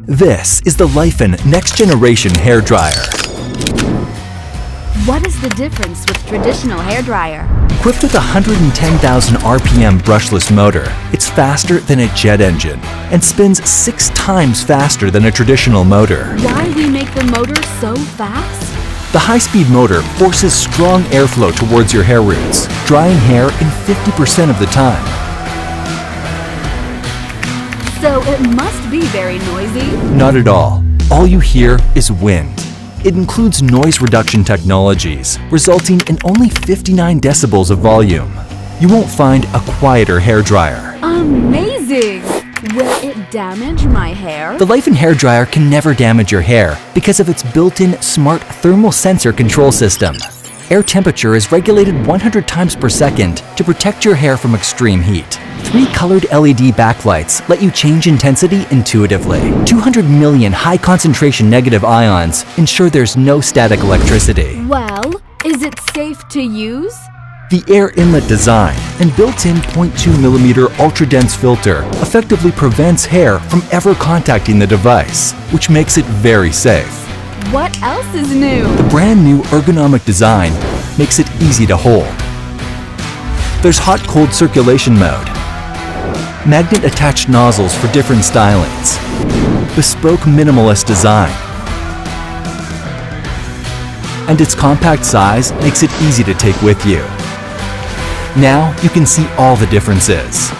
This is the Laifen Next Generation Hairdryer. What is the difference with traditional hairdryer? Equipped with a 110,000 RPM brushless motor, it's faster than a jet engine and spins 6 times faster than a traditional motor. Why we make the motor so fast? The high-speed motor forces strong airflow towards your hair roots, drying hair in 50% of the time. So it must be very noisy? Not at all. All you hear is wind. It includes noise reduction technologies, resulting in only 59 decibels of volume. You won't find a quieter hairdryer. Amazing! Will it damage my hair? The Laifen hairdryer can never damage your hair because of its built-in smart thermal sensor control system. Air temperature is regulated 100 times per second to protect your hair from extreme heat. 3 colored LED backlights let you change intensity intuitively. 200 million high-concentration negative ions ensure there's no static electricity. Well, is it safe to use? The air inlet design and built-in 0.2mm ultra-dense filter effectively prevents hair from ever contacting the device, which makes it very safe. What else is new? The brand new ergonomic design makes it easy to hold. There's hot-cold circulation mode, magnet-attached nozzles for different stylings, bespoke minimalist design, and its compact size makes it easy to take with you. Now you can see all the differences.